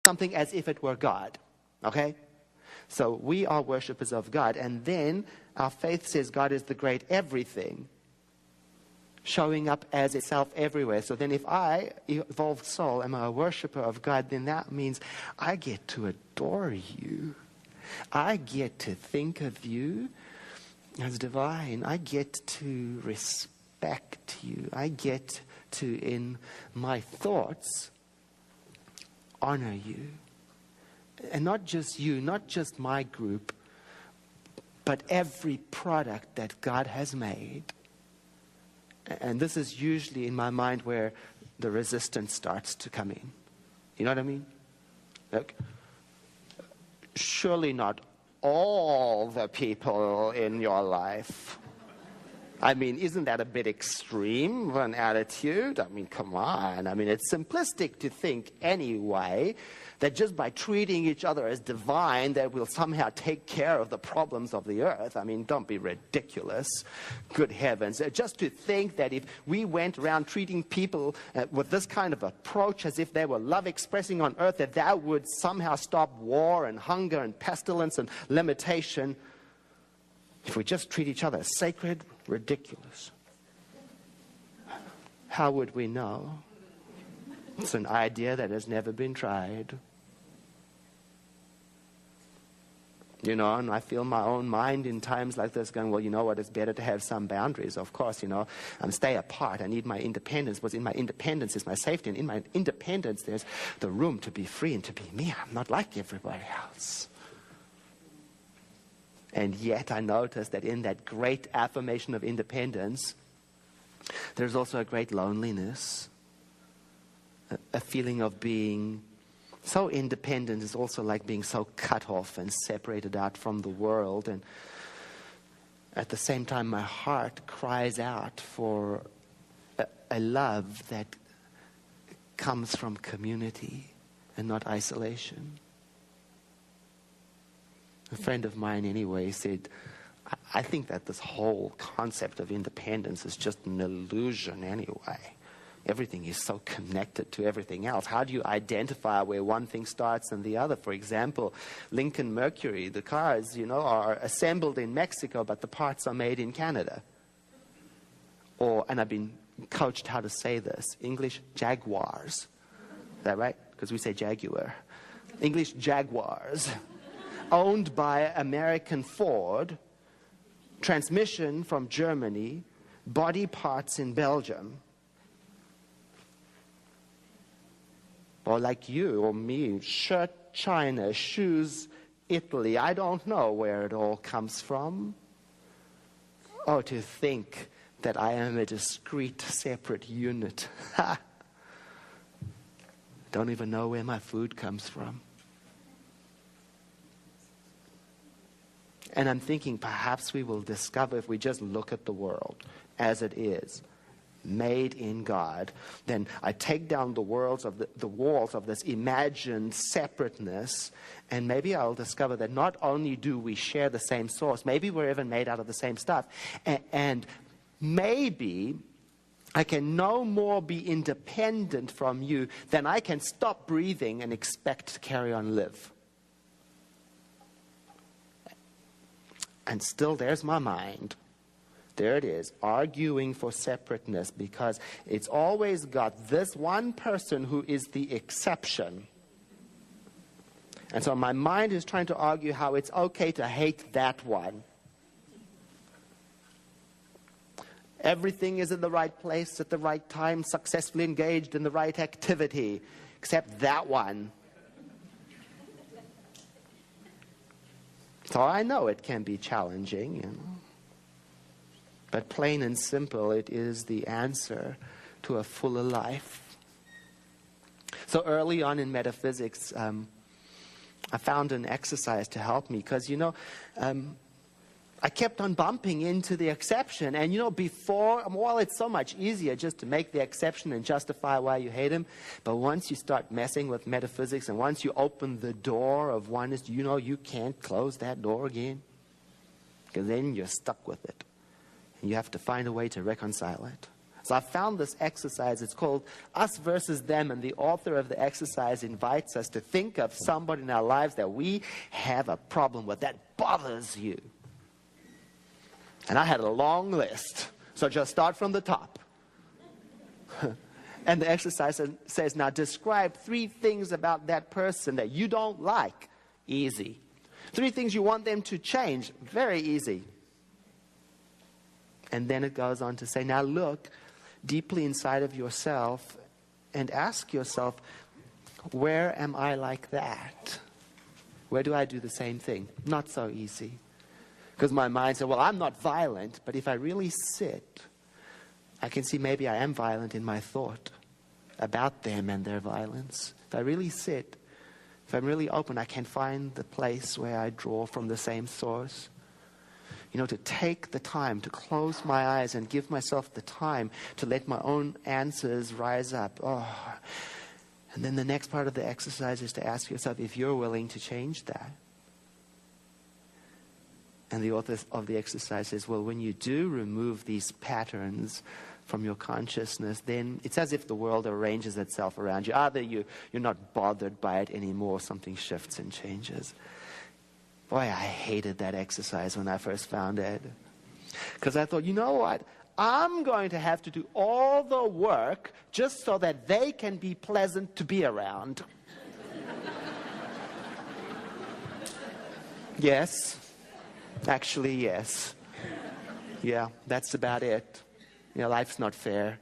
something as if it were God. Okay? So we are worshippers of God, and then our faith says God is the great everything, showing up as itself everywhere. So then if I, evolved soul, am a worshiper of God, then that means I get to adore you. I get to think of you as divine. I get to respect you. I get to, in my thoughts, honor you. And not just you, not just my group, but every product that God has made. And this is usually in my mind where the resistance starts to come in. You know what I mean? Like, surely not all the people in your life. I mean, isn't that a bit extreme of an attitude? I mean, come on. I mean, it's simplistic to think anyway that just by treating each other as divine that we'll somehow take care of the problems of the earth. I mean, don't be ridiculous. Good heavens. Just to think that if we went around treating people with this kind of approach as if they were love expressing on earth, that that would somehow stop war and hunger and pestilence and limitation. If we just treat each other as sacred, ridiculous. How would we know? It's an idea that has never been tried. You know, and I feel my own mind in times like this going, well, you know what, it's better to have some boundaries, of course, you know. Stay apart. I need my independence. Because in my independence is my safety. And in my independence, there's the room to be free and to be me. I'm not like everybody else. And yet I notice that in that great affirmation of independence, there's also a great loneliness. A feeling of being so independent is also like being so cut off and separated out from the world. And at the same time, my heart cries out for a love that comes from community and not isolation. A friend of mine anyway said, I think that this whole concept of independence is just an illusion anyway. Everything is so connected to everything else. How do you identify where one thing starts and the other? For example, Lincoln Mercury, the cars, you know, are assembled in Mexico, but the parts are made in Canada. Or, and I've been coached how to say this, English Jaguars. Is that right? Because we say Jaguar. English Jaguars. Owned by American Ford, transmission from Germany, body parts in Belgium. Or like you or me, shirt China, shoes Italy. I don't know where it all comes from. Oh, to think that I am a discrete, separate unit. Don't even know where my food comes from. And I'm thinking perhaps we will discover if we just look at the world as it is, made in God, then I take down the walls of this imagined separateness, and maybe I'll discover that not only do we share the same source, maybe we're even made out of the same stuff, and maybe I can no more be independent from you than I can stop breathing and expect to carry on live. And still there's my mind. There it is, arguing for separateness, because it's always got this one person who is the exception. And so my mind is trying to argue how it's okay to hate that one. Everything is in the right place at the right time, successfully engaged in the right activity, except that one. So I know it can be challenging, you know. But plain and simple, it is the answer to a fuller life. So early on in metaphysics, I found an exercise to help me because, you know, I kept on bumping into the exception. And, you know, before, while it's so much easier just to make the exception and justify why you hate him, but once you start messing with metaphysics and once you open the door of oneness, you know you can't close that door again. Because then you're stuck with it. You have to find a way to reconcile it. So I found this exercise. It's called Us versus Them, and the author of the exercise invites us to think of somebody in our lives that we have a problem with, that bothers you. And I had a long list, so just start from the top. And the exercise says, now describe 3 things about that person that you don't like. Easy. 3 things you want them to change. Very easy. And then it goes on to say, now look deeply inside of yourself and ask yourself, where am I like that? Where do I do the same thing? Not so easy. Because my mind said, well, I'm not violent, but if I really sit, I can see maybe I am violent in my thought about them and their violence. If I really sit, if I'm really open, I can find the place where I draw from the same source. You know, to take the time to close my eyes and give myself the time to let my own answers rise up. Oh. And then the next part of the exercise is to ask yourself if you're willing to change that. And the author of the exercise says, well, when you do remove these patterns from your consciousness, then it's as if the world arranges itself around you. Either you're not bothered by it anymore, something shifts and changes. Boy, I hated that exercise when I first found it. Because I thought, you know what? I'm going to have to do all the work just so that they can be pleasant to be around. Yes. Actually, yes. Yeah, that's about it. You know, life's not fair.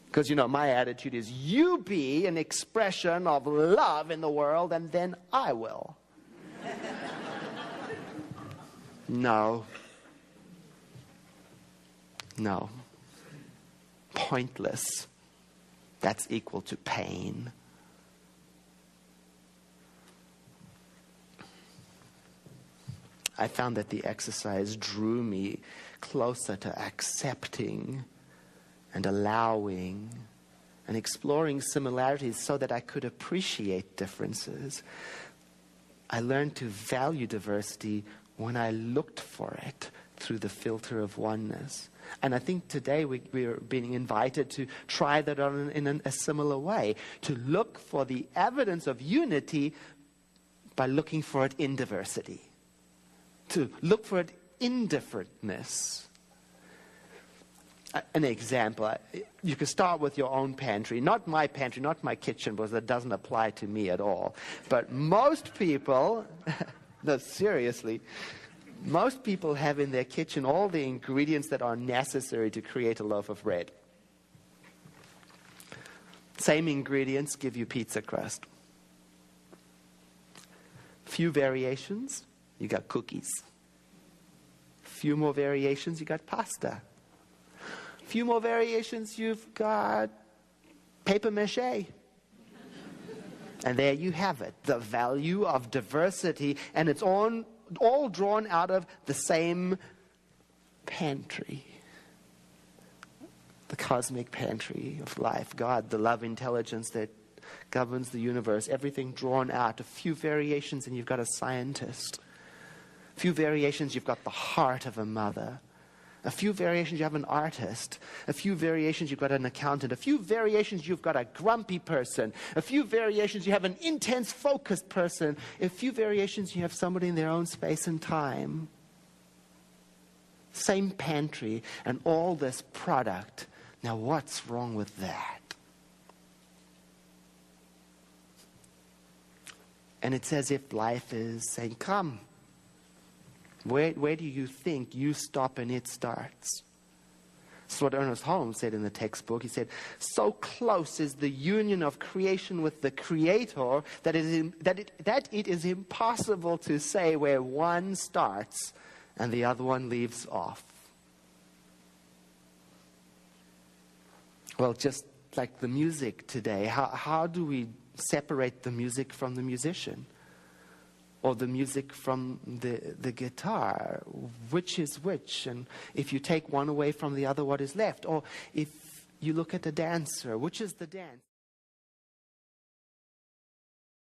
Because, you know, my attitude is, you be an expression of love in the world, and then I will. No. No. Pointless. That's equal to pain. I found that the exercise drew me closer to accepting and allowing and exploring similarities so that I could appreciate differences. I learned to value diversity when I looked for it through the filter of oneness. And I think today we're being invited to try that on in a similar way, to look for the evidence of unity by looking for it in diversity, to look for it in differentness. An example, you can start with your own pantry, not my pantry, not my kitchen, because that doesn't apply to me at all. But most people, no, seriously, most people have in their kitchen all the ingredients that are necessary to create a loaf of bread. Same ingredients give you pizza crust. Few variations, you got cookies. Few more variations, you got pasta. Few more variations, you've got paper mache. And there you have it, the value of diversity, and it's all drawn out of the same pantry. The cosmic pantry of life, God, the love intelligence that governs the universe, everything drawn out. A few variations and you've got a scientist. A few variations, you've got the heart of a mother. A few variations, you have an artist. A few variations, you've got an accountant. A few variations, you've got a grumpy person. A few variations, you have an intense, focused person. A few variations, you have somebody in their own space and time. Same pantry and all this product. Now, what's wrong with that? And it's as if life is saying, come. Where do you think you stop and it starts? That's what Ernest Holmes said in the textbook. He said, so close is the union of creation with the Creator that it is impossible to say where one starts and the other one leaves off. Well, just like the music today, how do we separate the music from the musician? Or the music from the guitar? Which is which? And if you take one away from the other, what is left? Or if you look at a dancer, which is the dance?